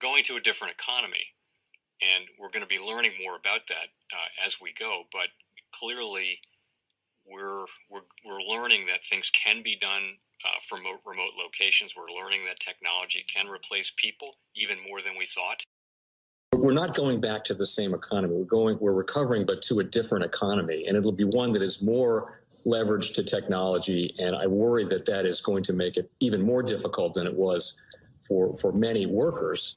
going to a different economy, and we're going to be learning more about that as we go. But clearly, we're learning that things can be done from remote locations. We're learning that technology can replace people even more than we thought. We're not going back to the same economy. We're recovering, but to a different economy, and it'll be one that is more leveraged to technology. And I worry that that is going to make it even more difficult than it was for many workers.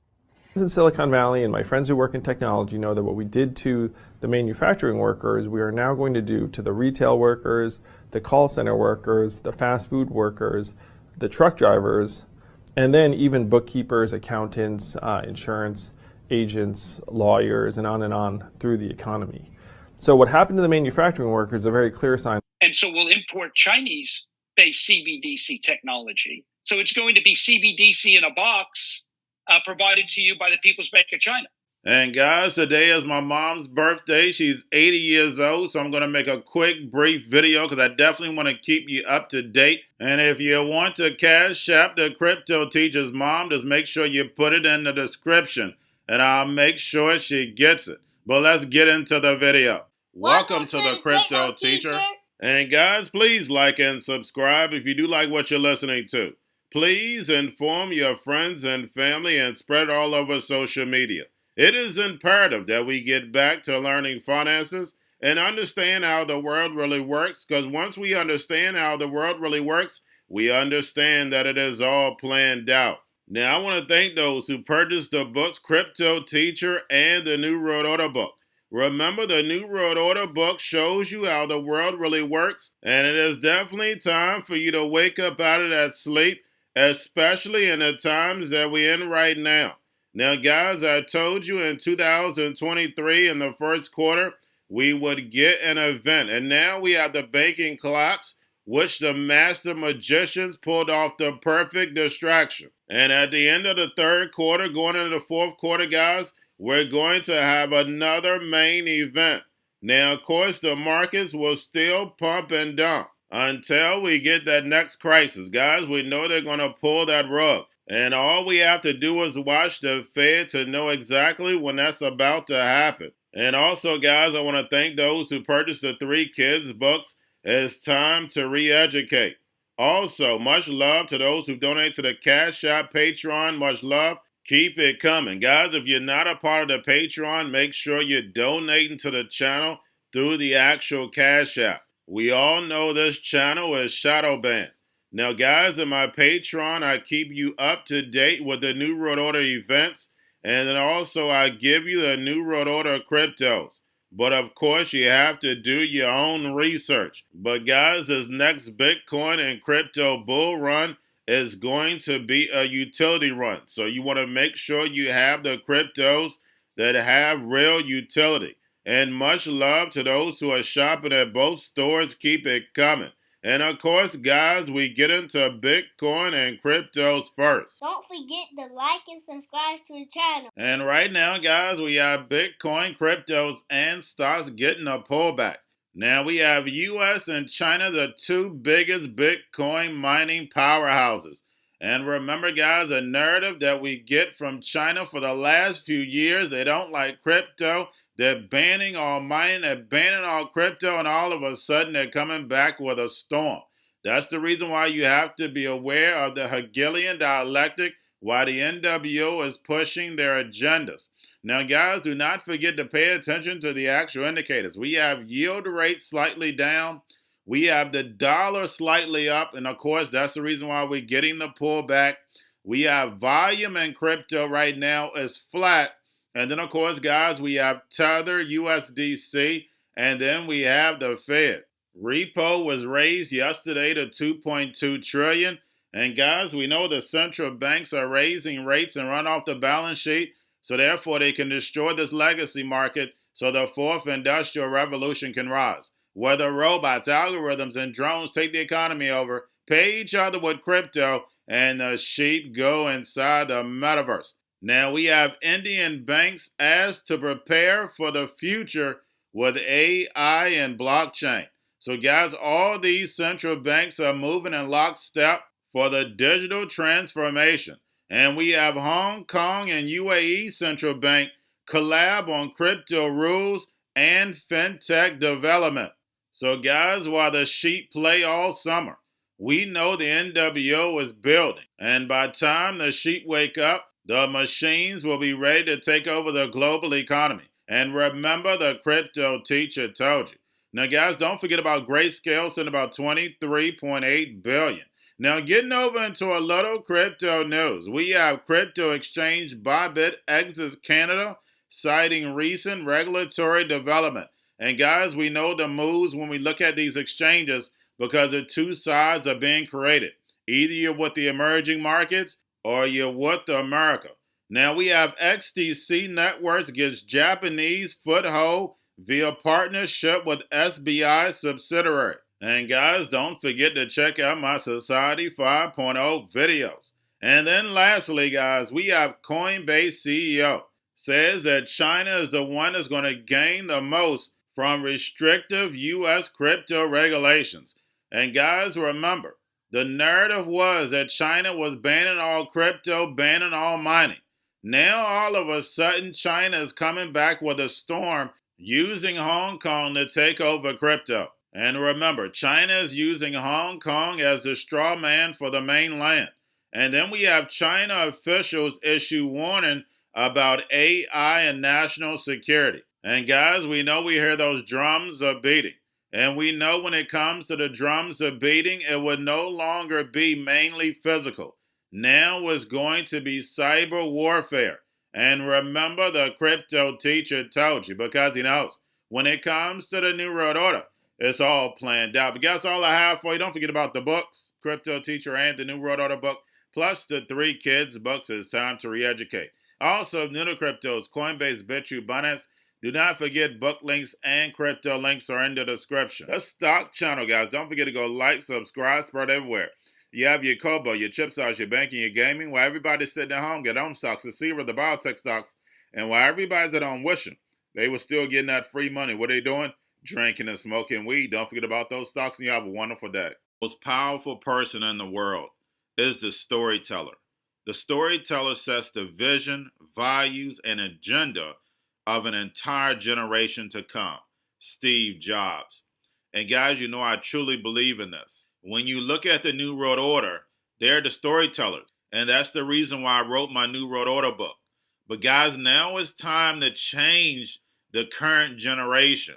In Silicon Valley, and my friends who work in technology know that what we did to the manufacturing workers, we are now going to do to the retail workers, the call center workers, the fast food workers, the truck drivers, and then even bookkeepers, accountants, insurance agents, lawyers, and on through the economy. So what happened to the manufacturing workers is a very clear sign. And so we'll import Chinese-based CBDC technology. So it's going to be CBDC in a box provided to you by the People's Bank of China. And guys, today is my mom's birthday. She's 80 years old, so I'm going to make a quick, brief video because I definitely want to keep you up to date. And if you want to cash app the Crypto Teacher's mom, just make sure you put it in the description, and I'll make sure she gets it. But let's get into the video. Welcome to the Crypto Teacher. And guys, please like and subscribe if you do like what you're listening to. Please inform your friends and family and spread it all over social media. It is imperative that we get back to learning finances and understand how the world really works, because once we understand how the world really works, we understand that it is all planned out. Now, I want to thank those who purchased the books Cryptoteacher and the New World Order book. Remember, the New World Order book shows you how the world really works, and it is definitely time for you to wake up out of that sleep, especially in the times that we're in right now. Now, guys, I told you in 2023 in the first quarter, we would get an event. And now we have the banking collapse, which the master magicians pulled off the perfect distraction. And at the end of the third quarter, going into the fourth quarter, guys, we're going to have another main event. Now, of course, the markets will still pump and dump until we get that next crisis. Guys, we know they're going to pull that rug. And all we have to do is watch the Fed to know exactly when that's about to happen. And also, guys, I want to thank those who purchased the 3 Kids books. It's time to re-educate. Also, much love to those who donate to the Cash App Patreon. Much love. Keep it coming. Guys, if you're not a part of the Patreon, make sure you're donating to the channel through the actual Cash App. We all know this channel is shadow banned. Now, guys, in my Patreon, I keep you up to date with the New World Order events, and then also I give you the New World Order cryptos. But, of course, you have to do your own research. But, guys, this next Bitcoin and crypto bull run is going to be a utility run. So you want to make sure you have the cryptos that have real utility. And much love to those who are shopping at both stores. Keep it coming. And of course, guys, we get into Bitcoin and cryptos first. Don't forget to like and subscribe to the channel. And right now, guys, we have Bitcoin, cryptos, and stocks getting a pullback. Now we have US and China, the 2 biggest Bitcoin mining powerhouses. And remember, guys, a narrative that we get from China for the last few years, they don't like crypto. They're banning all mining, they're banning all crypto, and all of a sudden they're coming back with a storm. That's the reason why you have to be aware of the Hegelian dialectic, why the NWO is pushing their agendas. Now, guys, do not forget to pay attention to the actual indicators. We have yield rates slightly down. We have the dollar slightly up, and of course, that's the reason why we're getting the pullback. We have volume in crypto right now is flat. And then, of course, guys, we have Tether, USDC, and then we have the Fed. Repo was raised yesterday to 2.2 trillion. And guys, we know the central banks are raising rates and run off the balance sheet. So therefore, they can destroy this legacy market so the 4th industrial revolution can rise. Whether robots, algorithms, and drones take the economy over, pay each other with crypto, and the sheep go inside the metaverse. Now, we have Indian banks asked to prepare for the future with AI and blockchain. So, guys, all these central banks are moving in lockstep for the digital transformation. And we have Hong Kong and UAE Central Bank collab on crypto rules and fintech development. So guys, while the sheep play all summer, we know the NWO is building. And by the time the sheep wake up, the machines will be ready to take over the global economy. And remember, the crypto teacher told you. Now guys, don't forget about Grayscale sending about $23.8 billion. Now, getting over into a little crypto news, we have crypto exchange Bybit exits Canada, citing recent regulatory development. And guys, we know the moves when we look at these exchanges because the two sides are being created. Either you're with the emerging markets or you're with America. Now, we have XTC Networks gets Japanese foothold via partnership with SBI subsidiary. And guys, don't forget to check out my Society 5.0 videos. And then lastly, guys, we have Coinbase CEO says that China is the one that's going to gain the most from restrictive U.S. crypto regulations. And guys, remember, the narrative was that China was banning all crypto, banning all mining. Now, all of a sudden, China is coming back with a storm using Hong Kong to take over crypto. And remember, China is using Hong Kong as the straw man for the mainland. And then we have China officials issue warning about AI and national security. And guys, we know we hear those drums are beating. And we know when it comes to the drums are beating, it would no longer be mainly physical. Now it's going to be cyber warfare. And remember, the crypto teacher told you, because he knows when it comes to the New World Order, it's all planned out. But guys, all I have for you, don't forget about the books, Crypto Teacher and the New World Order book, plus the 3 kids books. It's time to re-educate. Also, new to cryptos, Coinbase, Bitrue, Binance. Do not forget book links and crypto links are in the description. The stock channel, guys. Don't forget to go like, subscribe, spread everywhere. You have your Kobo, your chip stocks, your banking, your gaming. While everybody's sitting at home, get home stocks, the Xrp, the biotech stocks. And while everybody's at home wishing they were still getting that free money, what are they doing? Drinking and smoking weed. Don't forget about those stocks, and you have a wonderful day. The most powerful person in the world is the storyteller. The storyteller sets the vision, values, and agenda of an entire generation to come. Steve Jobs. And guys, you know I truly believe in this. When you look at the New World Order, they're the storytellers. And that's the reason why I wrote my New World Order book. But guys, now it's time to change the current generation.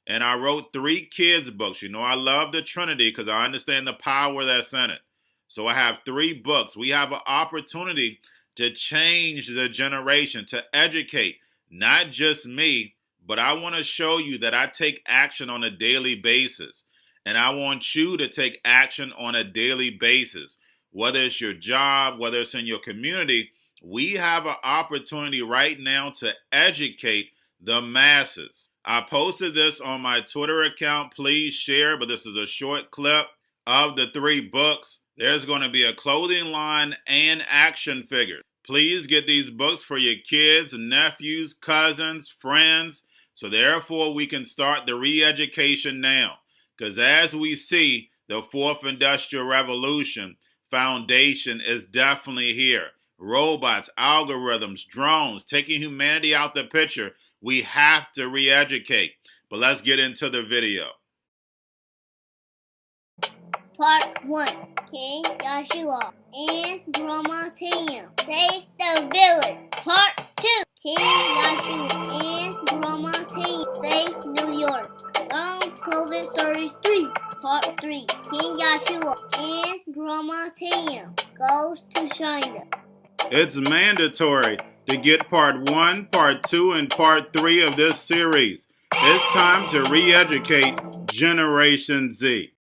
And I wrote 3 kids books. You know, I love the Trinity because I understand the power that's in it. So I have 3 books. We have an opportunity to change the generation, to educate, not just me, but I want to show you that I take action on a daily basis. And I want you to take action on a daily basis. Whether it's your job, whether it's in your community, we have an opportunity right now to educate the masses. I posted this on my Twitter account. Please share, but this is a short clip of the 3 books. There's going to be a clothing line and action figures. Please get these books for your kids, nephews, cousins, friends, so therefore we can start the re-education now. Because as we see, the 4th Industrial Revolution foundation is definitely here. Robots, algorithms, drones, taking humanity out the picture. We have to re-educate. But let's get into the video. Part 1. King Joshua and Grandma Tam save the village. Part 2. King Joshua and Grandma Tam save New York. From COVID Stories 3. Part 3. King Joshua and Grandma Tam goes to China. It's mandatory to get part 1, part 2, and part 3 of this series. It's time to re-educate Generation Z.